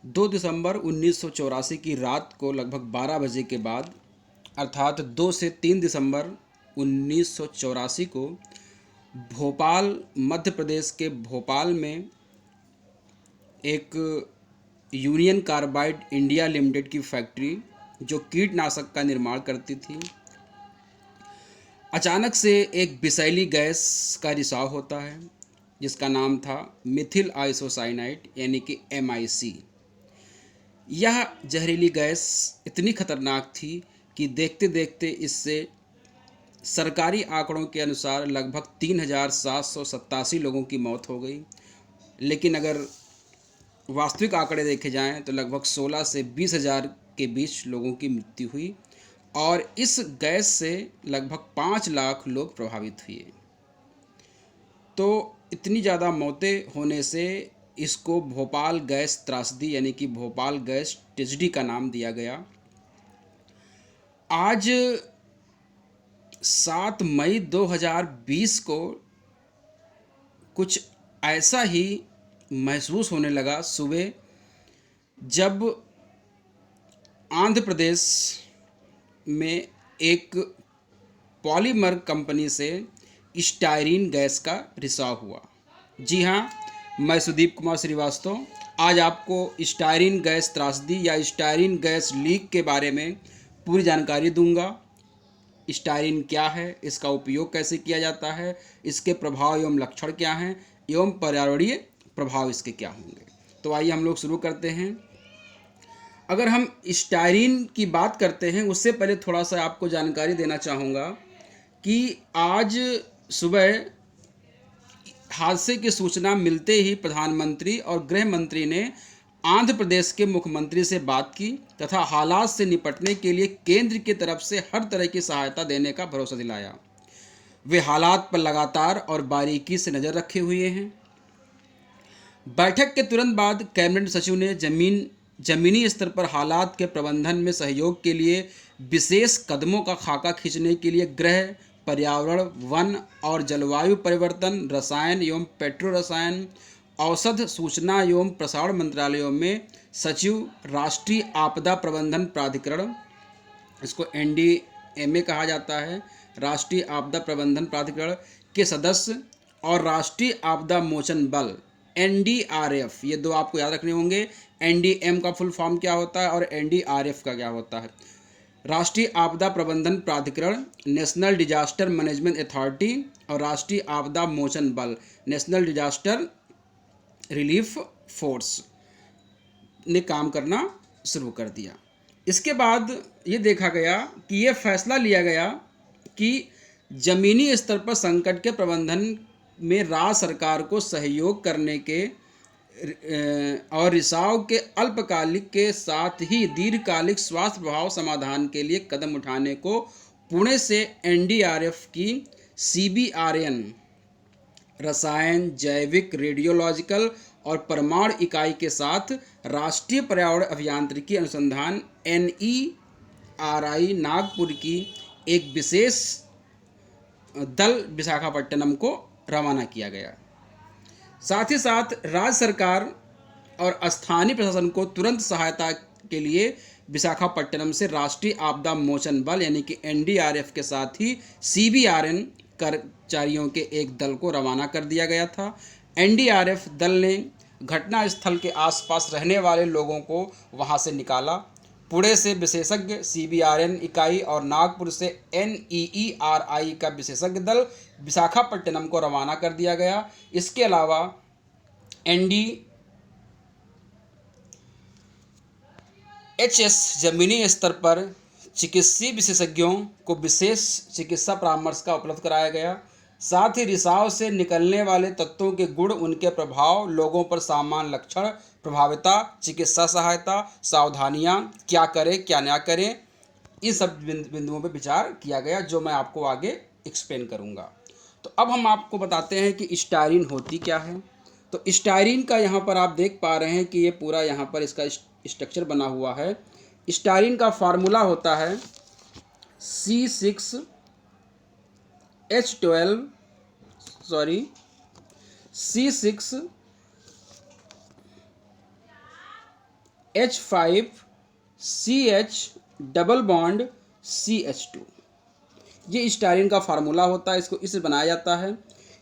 2 दिसंबर 1984 की रात को लगभग 12 बजे के बाद, अर्थात 2 से 3 दिसंबर 1984 को भोपाल, मध्य प्रदेश के भोपाल में एक यूनियन कार्बाइड इंडिया लिमिटेड की फैक्ट्री, जो कीटनाशक का निर्माण करती थी, अचानक से एक विषैली गैस का रिसाव होता है, जिसका नाम था मिथिल आइसोसाइनाइड यानी कि MIC। यह जहरीली गैस इतनी खतरनाक थी कि देखते देखते इससे सरकारी आंकड़ों के अनुसार लगभग 3,787 लोगों की मौत हो गई। लेकिन अगर वास्तविक आंकड़े देखे जाएं तो लगभग 16 से 20,000 के बीच लोगों की मृत्यु हुई और इस गैस से लगभग 5 लाख लोग प्रभावित हुए। तो इतनी ज़्यादा मौतें होने से इसको भोपाल गैस त्रासदी यानी कि भोपाल गैस ट्रेजेडी का नाम दिया गया। आज 7 मई 2020 को कुछ ऐसा ही महसूस होने लगा सुबह, जब आंध्र प्रदेश में एक पॉलीमर कंपनी से स्टायरीन गैस का रिसाव हुआ। जी हाँ, मैं सुदीप कुमार श्रीवास्तव आज आपको स्टायरीन गैस त्रासदी या स्टायरीन गैस लीक के बारे में पूरी जानकारी दूंगा। स्टायरीन क्या है, इसका उपयोग कैसे किया जाता है, इसके प्रभाव एवं लक्षण क्या हैं एवं पर्यावरणीय प्रभाव इसके क्या होंगे। तो आइए हम लोग शुरू करते हैं। अगर हम स्टायरीन की बात करते हैं, उससे पहले थोड़ा सा आपको जानकारी देना चाहूँगा कि आज सुबह हादसे की सूचना मिलते ही प्रधानमंत्री और गृह मंत्री ने आंध्र प्रदेश के मुख्यमंत्री से बात की तथा हालात से निपटने के लिए केंद्र की तरफ से हर तरह की सहायता देने का भरोसा दिलाया। वे हालात पर लगातार और बारीकी से नज़र रखे हुए हैं। बैठक के तुरंत बाद कैबिनेट सचिव ने जमीनी स्तर पर हालात के प्रबंधन में सहयोग के लिए विशेष कदमों का खाका खींचने के लिए गृह, पर्यावरण, वन और जलवायु परिवर्तन, रसायन एवं पेट्रो रसायन, औषध, सूचना एवं प्रसारण मंत्रालयों में सचिव, राष्ट्रीय आपदा प्रबंधन प्राधिकरण, इसको NDMA कहा जाता है, राष्ट्रीय आपदा प्रबंधन प्राधिकरण के सदस्य और राष्ट्रीय आपदा मोचन बल NDRF, ये दो आपको याद रखने होंगे। NDM का फुल फॉर्म क्या होता है और NDRF का क्या होता है। राष्ट्रीय आपदा प्रबंधन प्राधिकरण, नेशनल डिजास्टर मैनेजमेंट अथॉरिटी और राष्ट्रीय आपदा मोचन बल, नेशनल डिजास्टर रिलीफ फोर्स ने काम करना शुरू कर दिया। इसके बाद ये देखा गया कि ये फैसला लिया गया कि ज़मीनी स्तर पर संकट के प्रबंधन में राज्य सरकार को सहयोग करने के और रिसाव के अल्पकालिक के साथ ही दीर्घकालिक स्वास्थ्य प्रभाव समाधान के लिए कदम उठाने को पुणे से NDRF की CBRN, रसायन, जैविक, रेडियोलॉजिकल और परमाणु इकाई के साथ राष्ट्रीय पर्यावरण अभियांत्रिकी अनुसंधान NERI नागपुर की एक विशेष दल विशाखापट्टनम को रवाना किया गया। साथ ही साथ राज्य सरकार और स्थानीय प्रशासन को तुरंत सहायता के लिए विशाखापट्टनम से राष्ट्रीय आपदा मोचन बल यानी कि NDRF के साथ ही CBRN कर्मचारियों के एक दल को रवाना कर दिया गया था। NDRF दल ने घटना स्थल के आसपास रहने वाले लोगों को वहां से निकाला। पुणे से विशेषज्ञ CBRN इकाई और नागपुर से NEERI का विशेषज्ञ दल विशाखापट्टनम को रवाना कर दिया गया। इसके अलावा NDHS जमीनी स्तर पर चिकित्सीय विशेषज्ञों को विशेष चिकित्सा परामर्श का उपलब्ध कराया गया। साथ ही रिसाव से निकलने वाले तत्वों के गुण, उनके प्रभाव, लोगों पर सामान्य लक्षण, प्रभाविता, चिकित्सा सहायता, सावधानियां, क्या करें क्या ना करें, इन सब बिंदुओं पर विचार किया गया, जो मैं आपको आगे एक्सप्लेन करूंगा। तो अब हम आपको बताते हैं कि स्टायरीन होती क्या है। तो स्टायरीन का यहाँ पर आप देख पा रहे हैं कि ये पूरा यहाँ पर इसका स्ट्रक्चर बना हुआ है। स्टायरीन का फार्मूला होता है C6H12 C6 H5CH double bond CH2। ये स्टायरीन का फार्मूला होता है, इसको इससे बनाया जाता है।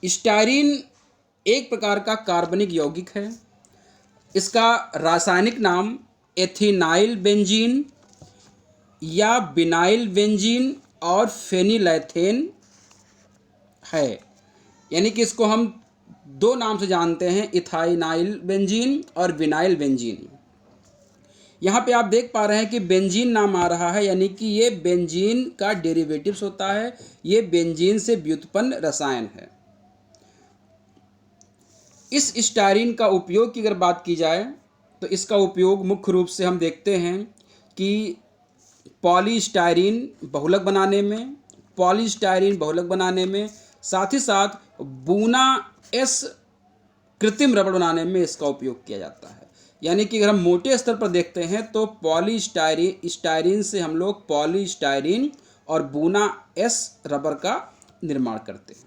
स्टायरीन एक प्रकार का कार्बनिक यौगिक है। इसका रासायनिक नाम एथिनाइल बेंजीन या बिनाइल बेंजीन और फेनिलैथेन है। यानी कि इसको हम दो नाम से जानते हैं, इथाइनाइल बेंजीन और विनाइल बेंजीन। यहाँ पे आप देख पा रहे हैं कि बेंजीन नाम आ रहा है, यानी कि ये बेंजीन का डेरिवेटिव्स होता है, ये बेंजीन से व्युत्पन्न रसायन है। इस स्टायरीन का उपयोग की अगर बात की जाए तो इसका उपयोग मुख्य रूप से हम देखते हैं कि पॉलीस्टायरीन बहुलक बनाने में, साथ ही साथ बूना एस कृत्रिम रबड़ बनाने में इसका उपयोग किया जाता है। यानी कि अगर हम मोटे स्तर पर देखते हैं तो स्टायरीन से हम लोग पॉलीस्टायरीन और बूना एस रबर का निर्माण करते हैं।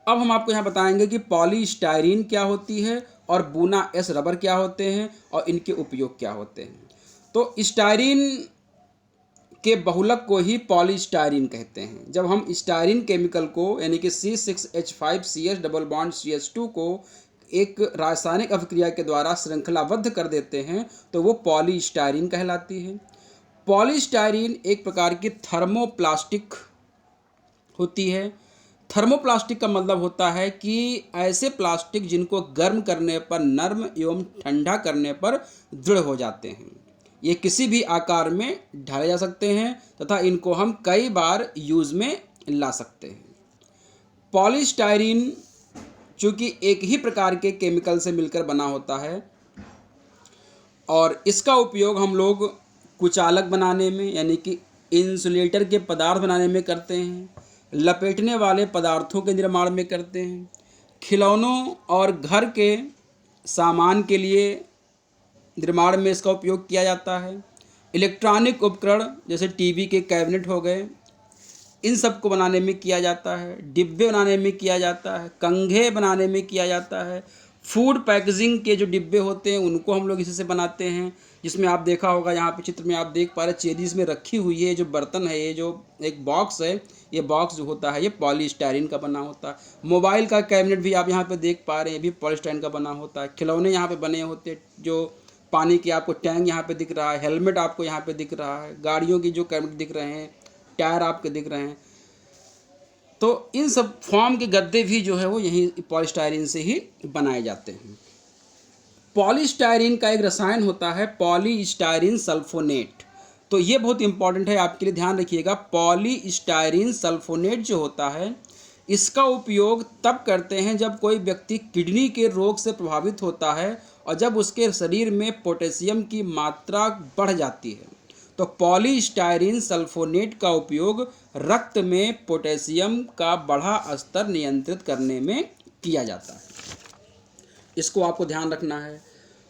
अब हम आपको यहाँ बताएंगे कि पॉलीस्टायरीन क्या होती है और बूना एस रबर क्या होते हैं और इनके उपयोग क्या होते हैं। तो स्टायरीन के बहुलक को ही पॉलीस्टायरीन कहते हैं। जब हम स्टायरीन केमिकल को यानी कि C6H5CH डबल बॉन्ड CH2 को एक रासायनिक अभिक्रिया के द्वारा श्रृंखलाबद्ध कर देते हैं तो वो पॉलीस्टायरीन कहलाती है। पॉलीस्टायरीन एक प्रकार की थर्मोप्लास्टिक होती है। थर्मोप्लास्टिक का मतलब होता है कि ऐसे प्लास्टिक जिनको गर्म करने पर नर्म एवं ठंडा करने पर दृढ़ हो जाते हैं। ये किसी भी आकार में ढाले जा सकते हैं तथा इनको हम कई बार यूज़ में ला सकते हैं। पॉलीस्टायरीन चूँकि एक ही प्रकार के केमिकल से मिलकर बना होता है और इसका उपयोग हम लोग कुचालक बनाने में यानी कि इंसुलेटर के पदार्थ बनाने में करते हैं, लपेटने वाले पदार्थों के निर्माण में करते हैं, खिलौनों और घर के सामान के लिए निर्माण में इसका उपयोग किया जाता है। इलेक्ट्रॉनिक उपकरण जैसे टीवी के कैबिनेट हो गए, इन सब को बनाने में किया जाता है। डिब्बे बनाने में किया जाता है, कंघे बनाने में किया जाता है। फूड पैकेजिंग के जो डिब्बे होते हैं उनको हम लोग इसी से बनाते हैं, जिसमें आप देखा होगा यहाँ पे चित्र में आप देख पा रहे चेरीज में रखी हुई है जो बर्तन है, ये जो एक बॉक्स है, ये बॉक्स जो होता है ये पॉलीस्टायरीन का बना होता है। मोबाइल का कैबिनेट भी आप यहाँ पे देख पा रहे हैं, ये भी पॉलीस्टायरीन का बना होता है। खिलौने यहाँ पे बने होते हैं, जो पानी की आपको टैंक यहाँ पे दिख रहा है, हेलमेट आपको यहाँ पे दिख रहा है, गाड़ियों की जो कैबिनेट दिख रहे हैं, टायर आपके दिख रहे हैं। तो इन सब फॉर्म के गद्दे भी जो है वो यही पॉलीस्टायरीन से ही बनाए जाते हैं। पॉलीस्टायरीन का एक रसायन होता है पॉलीस्टायरीन सल्फोनेट। तो ये बहुत इंपॉर्टेंट है, आपके लिए ध्यान रखिएगा। पॉलीस्टायरीन सल्फोनेट जो होता है इसका उपयोग तब करते हैं जब कोई व्यक्ति किडनी के रोग से प्रभावित होता है और जब उसके शरीर में पोटेशियम की मात्रा बढ़ जाती है तो पॉलीस्टायरीन सल्फोनेट का उपयोग रक्त में पोटेशियम का बढ़ा स्तर नियंत्रित करने में किया जाता है। इसको आपको ध्यान रखना है।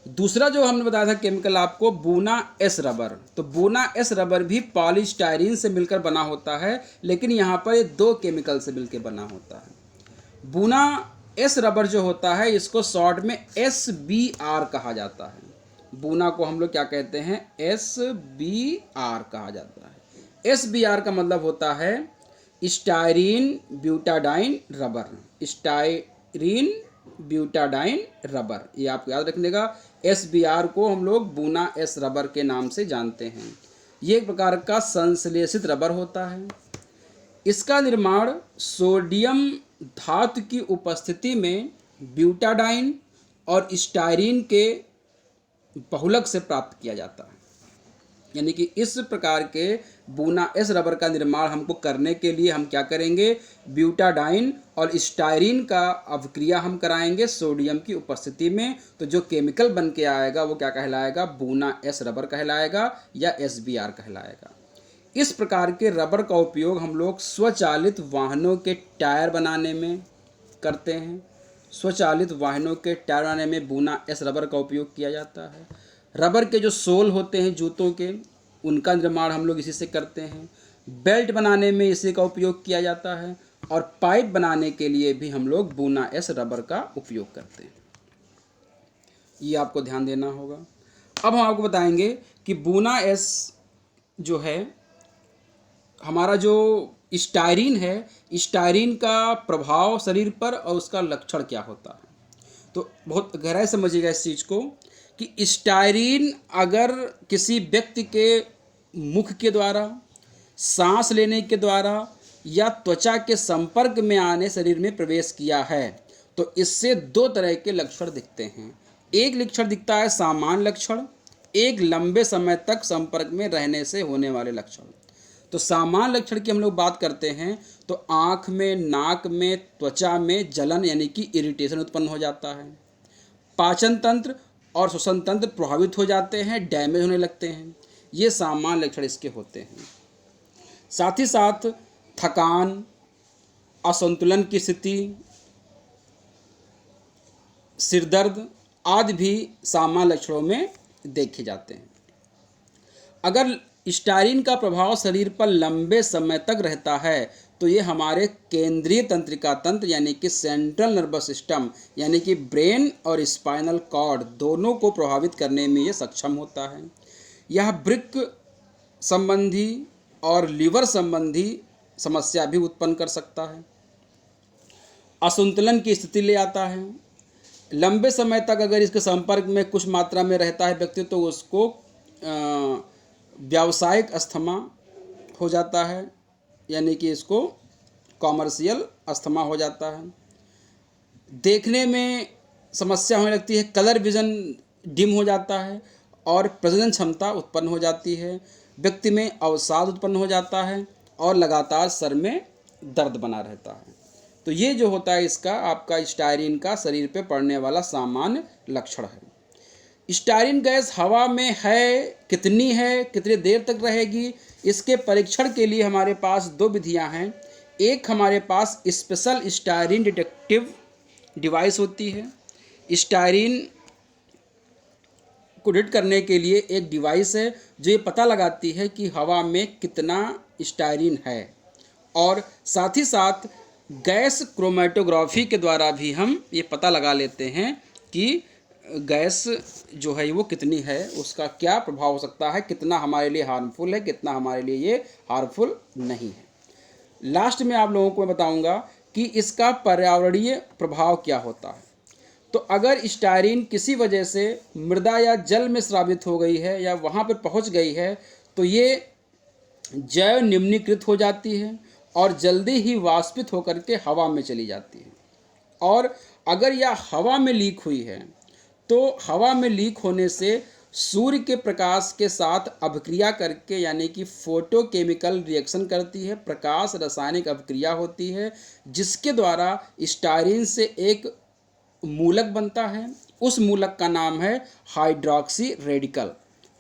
दूसरा जो हमने बताया था केमिकल आपको, बूना एस रबर। तो बूना एस रबर भी पॉलीस्टायरीन से मिलकर बना होता है, लेकिन यहाँ पर दो केमिकल से मिलकर बना होता है। बूना एस रबर जो होता है इसको शॉर्ट में SBR कहा जाता है। बूना को हम लोग क्या कहते हैं, SBR कहा जाता है। SBR का मतलब होता है styrene butadiene rubber. Styrene butadiene rubber, ये आपको याद रखने का। SBR को हम लोग बूना एस रबर के नाम से जानते हैं। ये एक प्रकार का संश्लेषित रबर होता है। इसका निर्माण सोडियम धातु की उपस्थिति में ब्यूटाडाइन और स्टायरीन के बहुलक से प्राप्त किया जाता है। यानी कि इस प्रकार के बूना एस रबर का निर्माण हमको करने के लिए हम क्या करेंगे, ब्यूटाडाइन और स्टायरीन का अभिक्रिया हम कराएंगे सोडियम की उपस्थिति में। तो जो केमिकल बन के आएगा वो क्या कहलाएगा, बूना एस रबर कहलाएगा या SBR कहलाएगा। इस प्रकार के रबर का उपयोग हम लोग स्वचालित वाहनों के टायर बनाने में करते हैं। स्वचालित वाहनों के टायर बनाने में बूना एस रबर का उपयोग किया जाता है। रबर के जो सोल होते हैं जूतों के, उनका निर्माण हम लोग इसी से करते हैं। बेल्ट बनाने में इसी का उपयोग किया जाता है और पाइप बनाने के लिए भी हम लोग बूना एस रबर का उपयोग करते हैं। ये आपको ध्यान देना होगा। अब हम आपको बताएंगे कि बूना एस जो है, हमारा जो स्टायरीन है, स्टायरीन का प्रभाव शरीर पर और उसका लक्षण क्या होता है। तो बहुत गहराई समझिएगा इस चीज़ को कि स्टायरीन अगर किसी व्यक्ति के मुख के द्वारा, सांस लेने के द्वारा या त्वचा के संपर्क में आने शरीर में प्रवेश किया है तो इससे दो तरह के लक्षण दिखते हैं। एक लक्षण दिखता है सामान्य लक्षण, एक लंबे समय तक संपर्क में रहने से होने वाले लक्षण। तो सामान्य लक्षण की हम लोग बात करते हैं तो आँख में, नाक में, त्वचा में जलन यानी कि इरिटेशन उत्पन्न हो जाता है, पाचन तंत्र और श्वसन तंत्र प्रभावित हो जाते हैं, डैमेज होने लगते हैं। ये सामान्य लक्षण इसके होते हैं। साथ ही साथ थकान, असंतुलन की स्थिति, सिरदर्द आदि भी सामान्य लक्षणों में देखे जाते हैं। अगर स्टायरीन का प्रभाव शरीर पर लंबे समय तक रहता है तो ये हमारे केंद्रीय तंत्रिका तंत्र यानी कि सेंट्रल नर्वस सिस्टम यानी कि ब्रेन और स्पाइनल कॉर्ड दोनों को प्रभावित करने में ये सक्षम होता है। यह वृक्क संबंधी और लीवर संबंधी समस्या भी उत्पन्न कर सकता है, असंतुलन की स्थिति ले आता है। लंबे समय तक अगर इसके संपर्क में कुछ मात्रा में रहता है व्यक्ति तो उसको व्यावसायिक अस्थमा हो जाता है, यानी कि इसको कॉमर्शियल अस्थमा हो जाता है। देखने में समस्या होने लगती है, कलर विजन डिम हो जाता है और प्रजनन क्षमता उत्पन्न हो जाती है। व्यक्ति में अवसाद उत्पन्न हो जाता है और लगातार सर में दर्द बना रहता है। तो ये जो होता है इसका आपका स्टायरीन का शरीर पे पड़ने वाला सामान्य लक्षण है। स्टायरीन गैस हवा में है, कितनी है, कितनी देर तक रहेगी, इसके परीक्षण के लिए हमारे पास दो विधियां हैं। एक हमारे पास स्पेशल स्टायरीन डिटेक्टिव डिवाइस होती है। स्टायरीन को डिटेक्ट करने के लिए एक डिवाइस है जो ये पता लगाती है कि हवा में कितना स्टायरीन है, और साथ ही साथ गैस क्रोमेटोग्राफी के द्वारा भी हम ये पता लगा लेते हैं कि गैस जो है वो कितनी है, उसका क्या प्रभाव हो सकता है, कितना हमारे लिए हार्मफुल है, कितना हमारे लिए ये हार्मफुल नहीं है। लास्ट में आप लोगों को मैं बताऊंगा कि इसका पर्यावरणीय प्रभाव क्या होता है। तो अगर स्टायरीन किसी वजह से मृदा या जल में स्रावित हो गई है या वहाँ पर पहुँच गई है तो ये जैव निम्नीकृत हो जाती है और जल्दी ही वाष्पित होकर के हवा में चली जाती है। और अगर यह हवा में लीक हुई है तो हवा में लीक होने से सूर्य के प्रकाश के साथ अभिक्रिया करके यानी कि फोटोकेमिकल रिएक्शन करती है, प्रकाश रासायनिक अभिक्रिया होती है, जिसके द्वारा स्टायरीन से एक मूलक बनता है। उस मूलक का नाम है हाइड्रॉक्सी रेडिकल।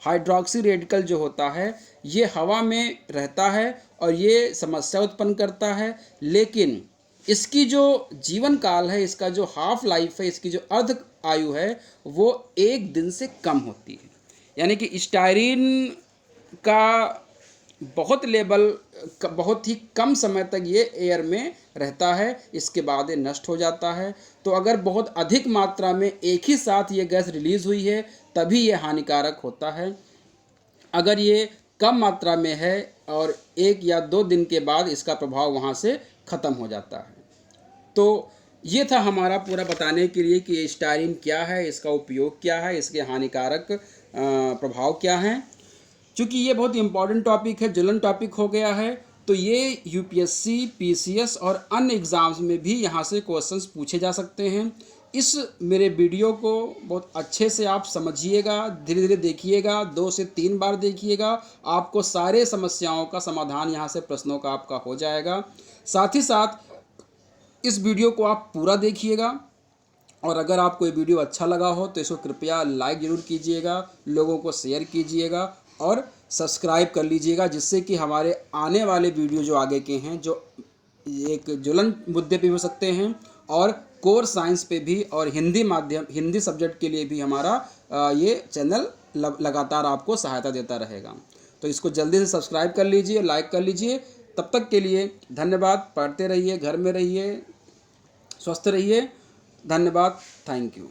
हाइड्रॉक्सी रेडिकल जो होता है ये हवा में रहता है और ये समस्या उत्पन्न करता है, लेकिन इसकी जो जीवन काल है, इसका जो हाफ लाइफ है, इसकी जो अर्ध आयु है वो 1 दिन से कम होती है। यानी कि स्टायरीन का बहुत ही कम समय तक ये एयर में रहता है, इसके बाद ये नष्ट हो जाता है। तो अगर बहुत अधिक मात्रा में एक ही साथ ये गैस रिलीज़ हुई है तभी ये हानिकारक होता है। अगर ये कम मात्रा में है और 1 या 2 दिन के बाद इसका प्रभाव वहाँ से ख़त्म हो जाता है। तो ये था हमारा पूरा बताने के लिए कि स्टायरीन क्या है, इसका उपयोग क्या है, इसके हानिकारक प्रभाव क्या हैं। चूँकि ये बहुत इम्पॉर्टेंट टॉपिक है, ज्वलन टॉपिक हो गया है, तो ये यूपीएससी, पीसीएस और अन्य एग्ज़ाम्स में भी यहाँ से क्वेश्चंस पूछे जा सकते हैं। इस मेरे वीडियो को बहुत अच्छे से आप समझिएगा, धीरे धीरे देखिएगा, 2 से 3 बार देखिएगा, आपको सारे समस्याओं का समाधान यहाँ से प्रश्नों का आपका हो जाएगा। साथ ही साथ इस वीडियो को आप पूरा देखिएगा और अगर आपको ये वीडियो अच्छा लगा हो तो इसको कृपया लाइक ज़रूर कीजिएगा, लोगों को शेयर कीजिएगा और सब्सक्राइब कर लीजिएगा, जिससे कि हमारे आने वाले वीडियो जो आगे के हैं जो एक ज्वलन मुद्दे पे हो सकते हैं और कोर साइंस पे भी और हिंदी सब्जेक्ट के लिए भी हमारा ये चैनल लगातार आपको सहायता देता रहेगा। तो इसको जल्दी से सब्सक्राइब कर लीजिए, लाइक कर लीजिए। तब तक के लिए धन्यवाद। पढ़ते रहिए, घर में रहिए, स्वस्थ रहिए। धन्यवाद। Thank you.